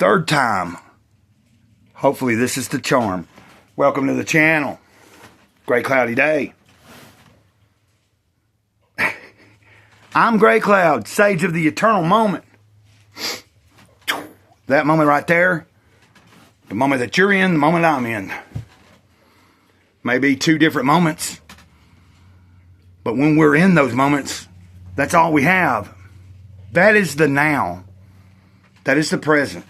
Third time. Hopefully this is the charm. Welcome to the channel. Gray cloudy day. I'm Gray Cloud, sage of the eternal moment. That moment right there, the moment that you're in, the moment I'm in. Maybe two different moments, but when we're in those moments, that's all we have. That is the now. That is the present.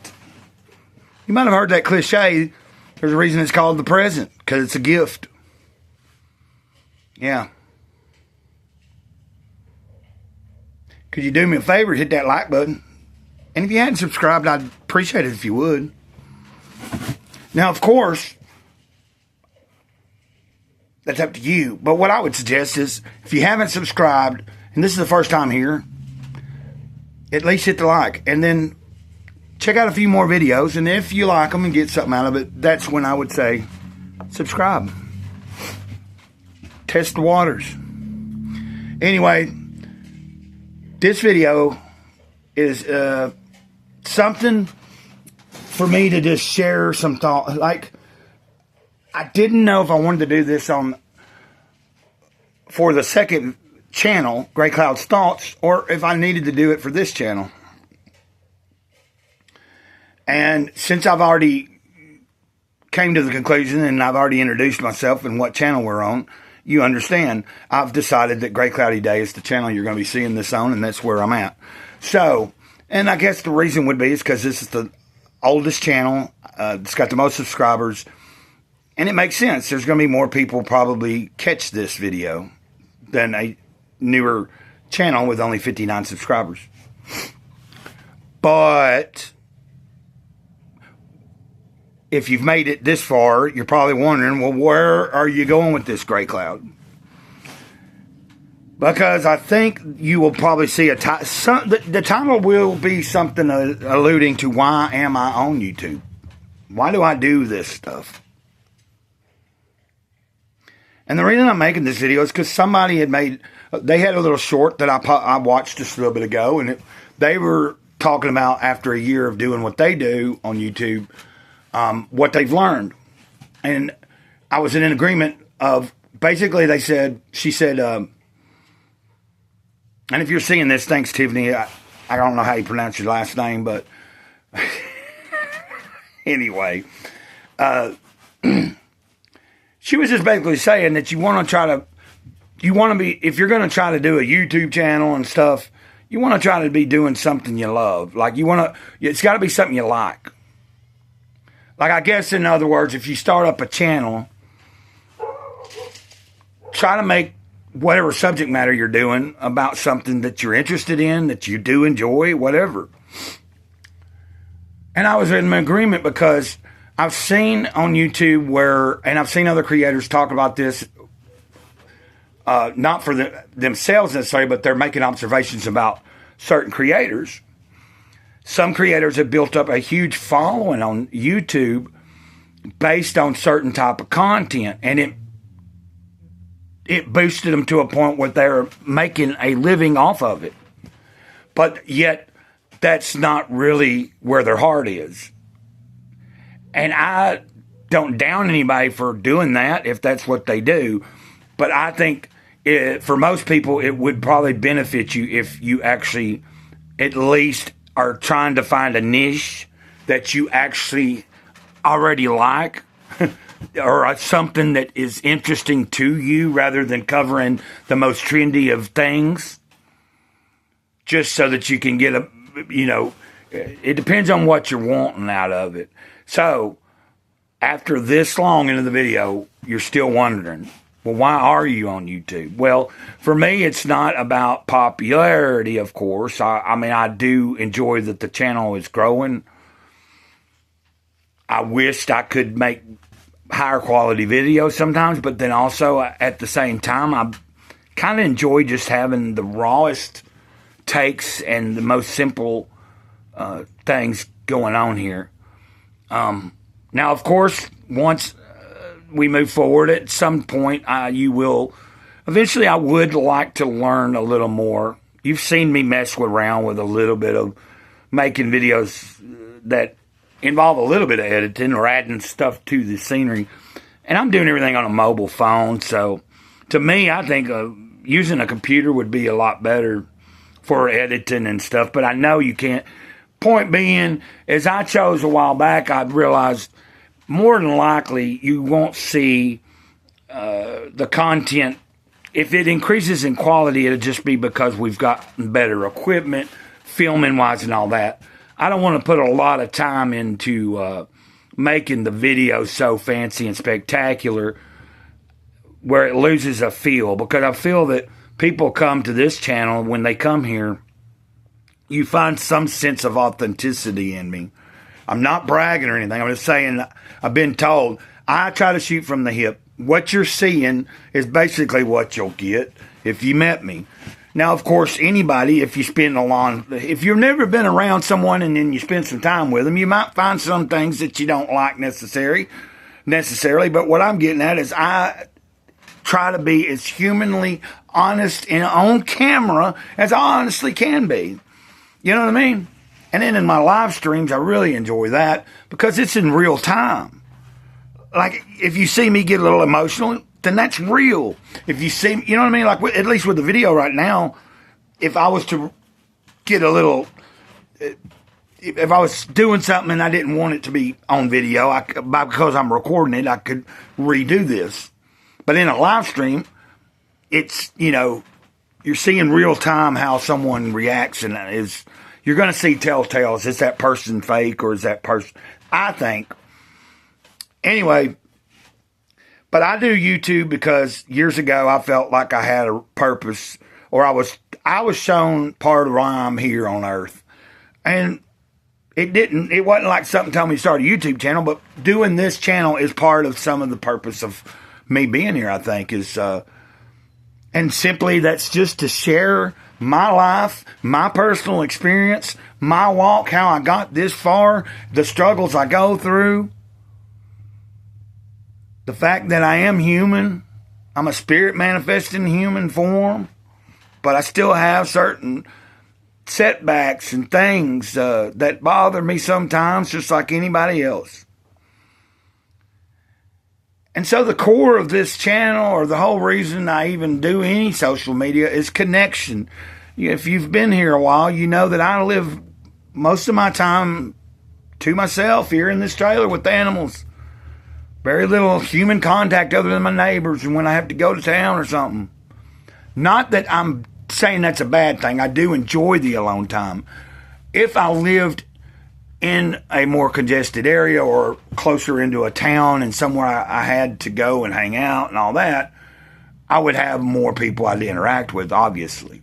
You might have heard that cliche. There's a reason it's called the present, because it's a gift. Yeah. Could you do me a favor? Hit that like button. And if you hadn't subscribed, I'd appreciate it if you would. Now, of course, that's up to you. But what I would suggest is, if you haven't subscribed, and this is the first time here, at least hit the like. And then check out a few more videos. And if you like them and get something out of it, that's when I would say subscribe. Test the waters. Anyway, this video is something for me to just share some thought. Like, I didn't know if I wanted to do this for the second channel, Gray Cloud's Thoughts, or if I needed to do it for this channel. And since I've already came to the conclusion and I've already introduced myself and what channel we're on, you understand, I've decided that Gray Cloudy Day is the channel you're going to be seeing this on, and that's where I'm at. So, and I guess the reason would be is because this is the oldest channel. It's got the most subscribers. And it makes sense. There's going to be more people probably catch this video than a newer channel with only 59 subscribers. But if you've made it this far, you're probably wondering, well, where are you going with this, Gray Cloud? Because I think you will probably see the title will be something alluding to why am I on YouTube? Why do I do this stuff? And the reason I'm making this video is because somebody they had a little short that I watched just a little bit ago, and they were talking about after a year of doing what they do on YouTube, what they've learned. And I was in agreement of, basically she said, and if you're seeing this, thanks Tiffany, I don't know how you pronounce your last name, but anyway, she was just basically saying that if you're going to try to do a YouTube channel and stuff, you want to try to be doing something you love. Like it's got to be something you like. Like, I guess, in other words, if you start up a channel, try to make whatever subject matter you're doing about something that you're interested in, that you do enjoy, whatever. And I was in agreement because I've seen on YouTube and I've seen other creators talk about this, not for themselves necessarily, but they're making observations about certain creators. Some creators have built up a huge following on YouTube based on certain type of content, and it boosted them to a point where they're making a living off of it. But yet, that's not really where their heart is. And I don't down anybody for doing that if that's what they do. But I think for most people, it would probably benefit you if you actually at least are trying to find a niche that you actually already like or something that is interesting to you rather than covering the most trendy of things, just so that you can get it depends on what you're wanting out of it. So, after this long into the video, you're still wondering, well, why are you on YouTube? Well, for me, it's not about popularity, of course. I do enjoy that the channel is growing. I wished I could make higher quality videos sometimes, but then also, at the same time, I kind of enjoy just having the rawest takes and the most simple things going on here. Now, of course, once we move forward, at some point, you will eventually. I would like to learn a little more. You've seen me mess around with a little bit of making videos that involve a little bit of editing or adding stuff to the scenery. And I'm doing everything on a mobile phone. So to me, I think using a computer would be a lot better for editing and stuff. But I know you can't. Point being, as I chose a while back, I realized more than likely you won't see the content. If it increases in quality, it'll just be because we've got better equipment, filming wise and all that. I don't want to put a lot of time into making the video so fancy and spectacular where it loses a feel, because I feel that people come to this channel, when they come here, you find some sense of authenticity in me. I'm not bragging or anything. I'm just saying I've been told I try to shoot from the hip. What you're seeing is basically what you'll get if you met me. Now, of course, anybody, if you spend if you've never been around someone and then you spend some time with them, you might find some things that you don't like necessarily. But what I'm getting at is I try to be as humanly honest and on camera as I honestly can be. You know what I mean? And then in my live streams, I really enjoy that because it's in real time. Like, if you see me get a little emotional, then that's real. If you see, you know what I mean? Like, at least with the video right now, if I was to get a little, if I was doing something and I didn't want it to be on video, because I'm recording it, I could redo this. But in a live stream, it's, you're seeing real time how someone reacts, and you're going to see telltales. Is that person fake or is that person, I think. Anyway, but I do YouTube because years ago I felt like I had a purpose, or I was shown part of why I'm here on earth. And it wasn't like something told me to start a YouTube channel, but doing this channel is part of some of the purpose of me being here, I think, is, and simply that's just to share my life, my personal experience, my walk, how I got this far, the struggles I go through. The fact that I am human, I'm a spirit manifesting in human form, but I still have certain setbacks and things that bother me sometimes, just like anybody else. And so the core of this channel, or the whole reason I even do any social media, is connection. If you've been here a while, you know that I live most of my time to myself here in this trailer with the animals. Very little human contact other than my neighbors and when I have to go to town or something. Not that I'm saying that's a bad thing. I do enjoy the alone time. If I lived in a more congested area or closer into a town and somewhere I had to go and hang out and all that, I would have more people I'd interact with, obviously.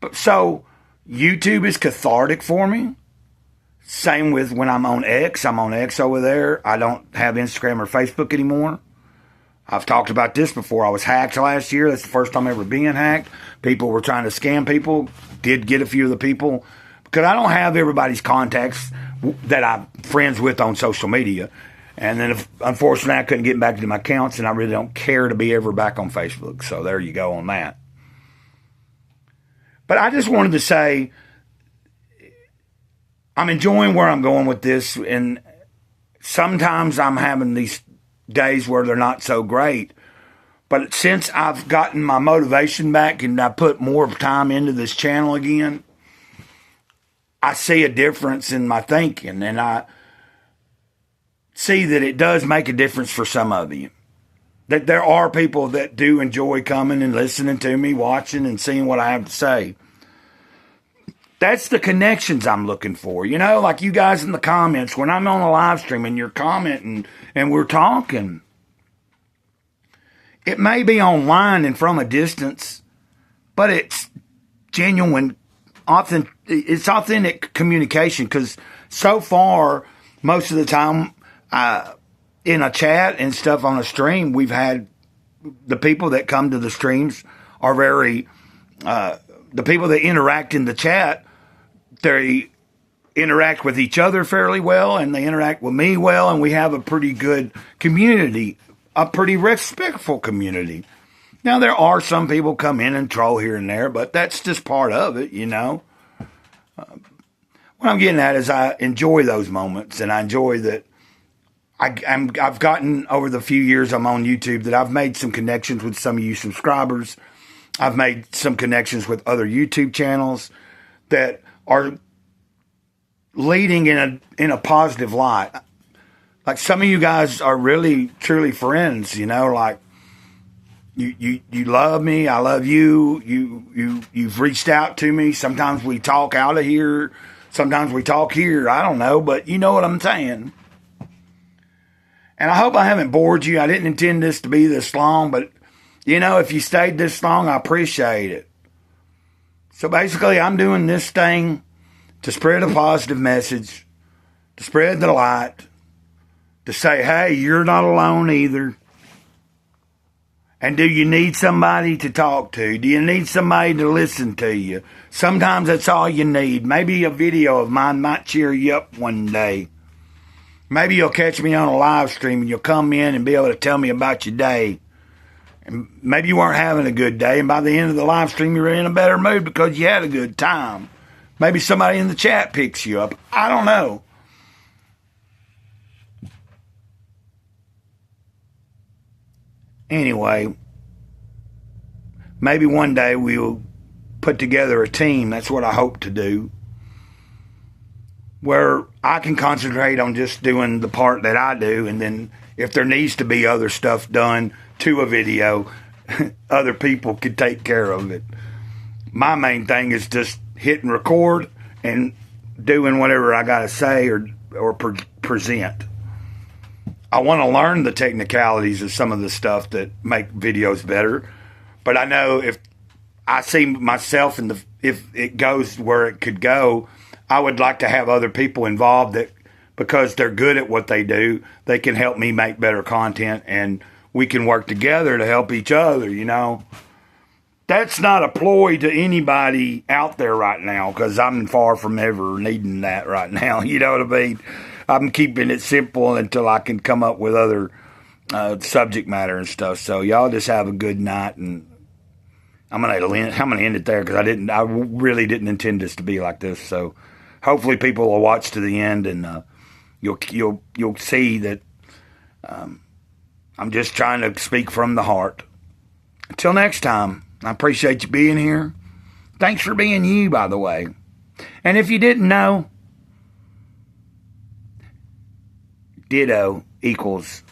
But so YouTube is cathartic for me. Same with when I'm on X. I'm on X over there. I don't have Instagram or Facebook anymore. I've talked about this before. I was hacked last year. That's the first time ever being hacked. People were trying to scam people. Did get a few of the people. Because I don't have everybody's contacts that I'm friends with on social media. And then, unfortunately, I couldn't get back into my accounts, and I really don't care to be ever back on Facebook. So there you go on that. But I just wanted to say, I'm enjoying where I'm going with this, and sometimes I'm having these days where they're not so great. But since I've gotten my motivation back and I put more time into this channel again, I see a difference in my thinking, and I see that it does make a difference for some of you. That there are people that do enjoy coming and listening to me, watching and seeing what I have to say. That's the connections I'm looking for. Like you guys in the comments, when I'm on a live stream and you're commenting and we're talking. It may be online and from a distance, but it's genuine, it's authentic communication, because so far, most of the time, in a chat and stuff on a stream, we've had the people that come to the streams are very, the people that interact in the chat, they interact with each other fairly well, and they interact with me well, and we have a pretty good community, a pretty respectful community. Now, there are some people come in and troll here and there, but that's just part of it, what I'm getting at is I enjoy those moments, and I enjoy that I've gotten over the few years I'm on YouTube that I've made some connections with some of you subscribers. I've made some connections with other YouTube channels that are leading in a positive light. Like some of you guys are really truly friends, you know, like you love me, I love you. You've reached out to me. Sometimes we talk out of here, sometimes we talk here. I don't know, but you know what I'm saying. And I hope I haven't bored you. I didn't intend this to be this long, but, you know, if you stayed this long, I appreciate it. So basically, I'm doing this thing to spread a positive message, to spread the light, to say, hey, you're not alone either. And do you need somebody to talk to? Do you need somebody to listen to you? Sometimes that's all you need. Maybe a video of mine might cheer you up one day. Maybe you'll catch me on a live stream and you'll come in and be able to tell me about your day. And maybe you weren't having a good day, and by the end of the live stream you're in a better mood because you had a good time. Maybe somebody in the chat picks you up. I don't know. Anyway, maybe one day we'll put together a team. That's what I hope to do, where I can concentrate on just doing the part that I do, and then if there needs to be other stuff done to a video, other people could take care of it. My main thing is just hitting record and doing whatever I got to say or present. I want to learn the technicalities of some of the stuff that make videos better, but I know if I see myself if it goes where it could go, I would like to have other people involved that, because they're good at what they do, they can help me make better content, and we can work together to help each other, you know. That's not a ploy to anybody out there right now, because I'm far from ever needing that right now, you know what I mean? I'm keeping it simple until I can come up with other subject matter and stuff. So y'all just have a good night, and I'm gonna end it there because I really didn't intend this to be like this. So hopefully people will watch to the end, and you'll see that I'm just trying to speak from the heart. Until next time, I appreciate you being here. Thanks for being you, by the way. And if you didn't know, Ditto equals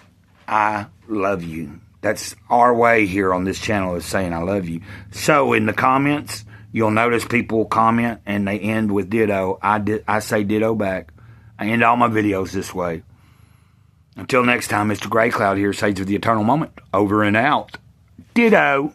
I love you. That's our way here on this channel, is saying I love you. So in the comments, you'll notice people comment and they end with ditto. I say ditto back. I end all my videos this way. Until next time, Mr. Grey Cloud here, Sage of the Eternal Moment. Over and out. Ditto.